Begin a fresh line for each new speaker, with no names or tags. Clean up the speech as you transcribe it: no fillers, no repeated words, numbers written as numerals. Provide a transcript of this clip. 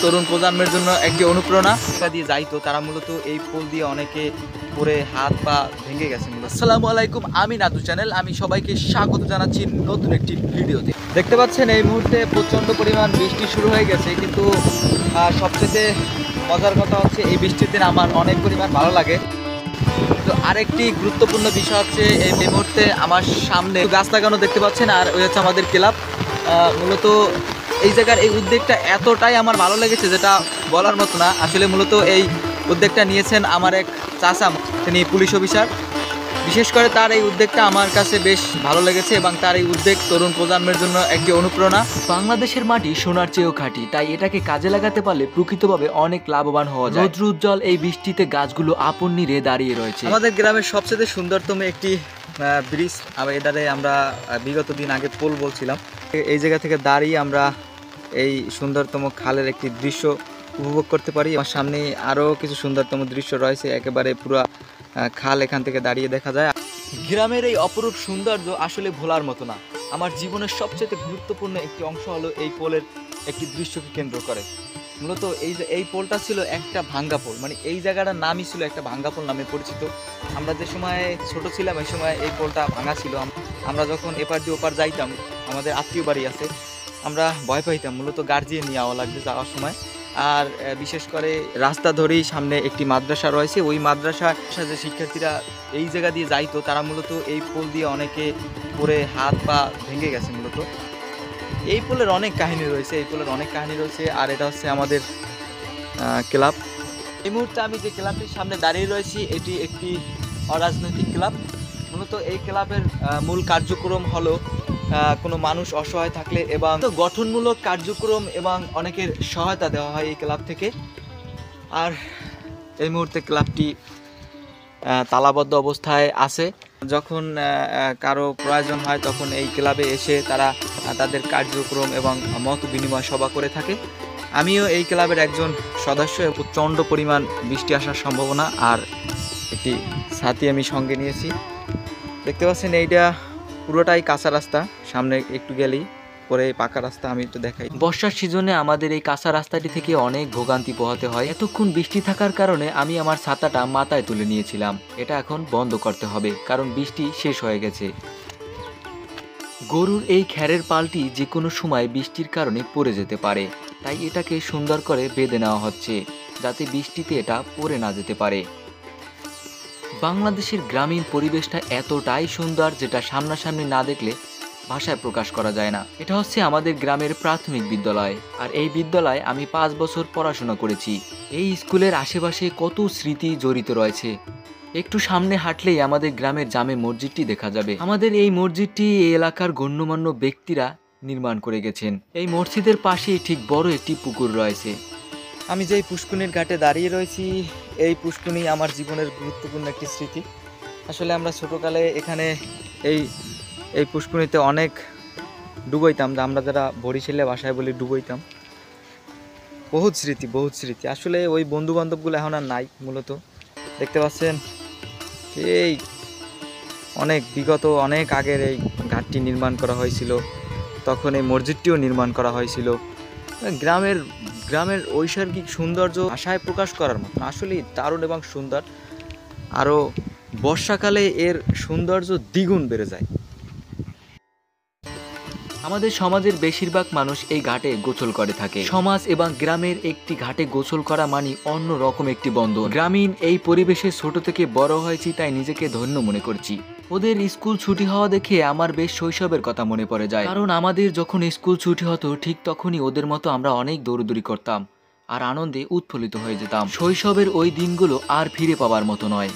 তরুণ প্রজন্মের জন্য একটি অনুপ্রেরণা দিয়ে যাইতো তারা মূলত এই পোল দিয়ে অনেকে পরে হাত পা ভেঙে গেছে। আসসালামু আলাইকুম, আমি নাদু চ্যানেল, আমি সবাইকে স্বাগত জানাচ্ছি নতুন একটি ভিডিওতে। দেখতে পাচ্ছেন এই মুহূর্তে প্রচণ্ড পরিমাণ বৃষ্টি শুরু হয়ে গেছে, কিন্তু সবচেয়ে মজার কথা হচ্ছে এই বৃষ্টিতে আমার অনেক পরিমাণ ভালো লাগে। তো আরেকটি গুরুত্বপূর্ণ বিষয় হচ্ছে এই মুহূর্তে আমার সামনে গাছ লাগানো দেখতে পাচ্ছেন, আর ওই হচ্ছে আমাদের ক্লাব। মূলত এই জায়গার এই উদ্যোগটা এতটাই আমার ভালো লেগেছে যেটা বলার মতো না। আসলে মূলত এই উদ্যোগটা নিয়েছেন আমার এক চাচা, তিনি পুলিশ অফিসার। বিশেষ করে তার এই উদ্যোগটা আমার কাছে বেশ ভালো লেগেছে এবং তার এই উদ্যোগ তরুণ প্রজন্মের জন্য একটি অনুপ্রেরণা। বাংলাদেশের মাটি সোনার চেয়েও খাঁটি, তাই এটাকে কাজে লাগাতে পারলে প্রকৃতভাবে অনেক লাভবান হওয়া যায়। রৌদ্র উজ্জ্বল এই বৃষ্টিতে গাছগুলো আপন নিরে দাঁড়িয়ে রয়েছে। আমাদের গ্রামের সবচেয়ে সুন্দরতম একটি ব্রিজ, এটারে আমরা বিগত দিন আগে পোল বলছিলাম। এই জায়গা থেকে দাঁড়িয়ে আমরা এই সুন্দরতম খালের একটি দৃশ্য উপভোগ করতে পারি। আমার সামনে আরও কিছু সুন্দরতম দৃশ্য রয়েছে, একেবারে পুরো খাল এখান থেকে দাঁড়িয়ে দেখা যায়। গ্রামের এই অপরূপ সৌন্দর্য আসলে ভোলার মতো না। আমার জীবনের সবচেয়ে গুরুত্বপূর্ণ একটি অংশ হলো এই পোলের একটি দৃশ্যকে কেন্দ্র করে। মূলত এই পোলটা ছিল একটা ভাঙ্গা পোল, মানে এই জায়গাটার নামই ছিল একটা ভাঙ্গা পোল নামে পরিচিত। আমরা যে সময় ছোট ছিলাম এই সময় এই পোলটা ভাঙা ছিল। আমরা যখন এপার দিয়ে ওপার যাইতাম, আমাদের আত্মীয় বাড়ি আছে, আমরা ভয় পাইতাম মূলত গার্জিয়ান নিয়ে যাওয়া লাগবে যাওয়ার সময়। আর বিশেষ করে রাস্তা ধরেই সামনে একটি মাদ্রাসা রয়েছে, ওই মাদ্রাসা যে শিক্ষার্থীরা এই জায়গা দিয়ে যাইতো তারা মূলত এই পোল দিয়ে অনেকে পরে হাত পা ভেঙে গেছে। মূলত এই পোলের অনেক কাহিনী রয়েছে, আর এটা হচ্ছে আমাদের ক্লাব। এই মুহূর্তে আমি যে ক্লাবটির সামনে দাঁড়িয়ে রয়েছি এটি একটি অরাজনৈতিক ক্লাব। মূলত এই ক্লাবের মূল কার্যক্রম হলো কোনো মানুষ অসহায় থাকলে এবং গঠনমূলক কার্যক্রম এবং অনেকের সহায়তা দেওয়া হয় এই ক্লাব থেকে। আর এই মুহূর্তে ক্লাবটি তালাবদ্ধ অবস্থায় আছে। যখন কারো প্রয়োজন হয় তখন এই ক্লাবে এসে তারা তাদের কার্যক্রম এবং মত বিনিময় সভা করে থাকে। আমিও এই ক্লাবের একজন সদস্য। প্রচণ্ড পরিমাণ বৃষ্টি আসার সম্ভাবনা, আর একটি ছাতি আমি সঙ্গে নিয়েছি। দেখতে পাচ্ছেন এইটা পুরোটাই কাঁচা রাস্তা, সামনে একটু গেলেই পরে পাকা রাস্তা। আমি একটু দেখাই। বর্ষার সিজনে আমাদের এই কাঁচা রাস্তাটি থেকে অনেক ভোগান্তি পোহাতে হয়। এতক্ষণ বৃষ্টি থাকার কারণে আমি আমার ছাতাটা মাথায় তুলে নিয়েছিলাম, এটা এখন বন্ধ করতে হবে কারণ বৃষ্টি শেষ হয়ে গেছে। গরুর এই খ্যারের পালটি যে কোনো সময় বৃষ্টির কারণে পড়ে যেতে পারে, তাই এটাকে সুন্দর করে বেঁধে নেওয়া হচ্ছে যাতে বৃষ্টিতে এটা পড়ে না যেতে পারে। বাংলাদেশের গ্রামীণ পরিবেশটা এতটাই সুন্দর যেটা সামনাসামনি না দেখলে ভাষায় প্রকাশ করা যায় না। এটা হচ্ছে আমাদের গ্রামের প্রাথমিক বিদ্যালয়, আর এই বিদ্যালয়ে আমি 5 বছর পড়াশোনা করেছি। এই স্কুলের আশেপাশে কত স্মৃতি জড়িত রয়েছে। একটু সামনে হাঁটলেই আমাদের গ্রামের জামে মসজিদটি দেখা যাবে। আমাদের এই মসজিদটি এই এলাকার গণ্যমান্য ব্যক্তিরা নির্মাণ করে গেছেন। এই মসজিদের পাশেই ঠিক বড় একটি পুকুর রয়েছে। আমি যেই পুষ্কুনির ঘাটে দাঁড়িয়ে রয়েছি, এই পুষ্কুনি আমার জীবনের গুরুত্বপূর্ণ একটি স্মৃতি। আসলে আমরা ছোটোকালে এখানে এই পুষ্কুনিতে অনেক ডুবইতাম, আমরা যারা বরিশালে ভাষায় বলি ডুবইতাম। বহুত স্মৃতি। আসলে ওই বন্ধু বান্ধবগুলো এখন আর নাই। মূলত দেখতে পাচ্ছেন এই বিগত অনেক আগের এই ঘাটটি নির্মাণ করা হয়েছিল, তখন এই মসজিদটিও নির্মাণ করা হয়েছিল। গ্রামের ঐশ্বরিক সৌন্দর্য ভাষায় প্রকাশ করার মতো, আসলেই দারুণ এবং সুন্দর। আরও বর্ষাকালে এর সৌন্দর্য দ্বিগুণ বেড়ে যায়। আমাদের সমাজের বেশিরভাগ মানুষ এই ঘাটে গোসল করে থাকে। সমাজ এবং গ্রামের একটি ঘাটে গোসল করা মানে অন্য রকম একটি বন্ধন। গ্রামীণ এই পরিবেশে ছোট থেকে বড় হয়েছি, তাই নিজেকে ধন্য মনে করছি। ওদের স্কুল ছুটি হওয়া দেখে আমার বেশ শৈশবের কথা মনে পড়ে যায়, কারণ আমাদের যখন স্কুল ছুটি হতো ঠিক তখনই ওদের মতো আমরা অনেক দৌড়দৌড়ি করতাম আর আনন্দে উৎফুল্লিত হয়ে যেতাম। শৈশবের ওই দিনগুলো আর ফিরে পাওয়ার মতো নয়।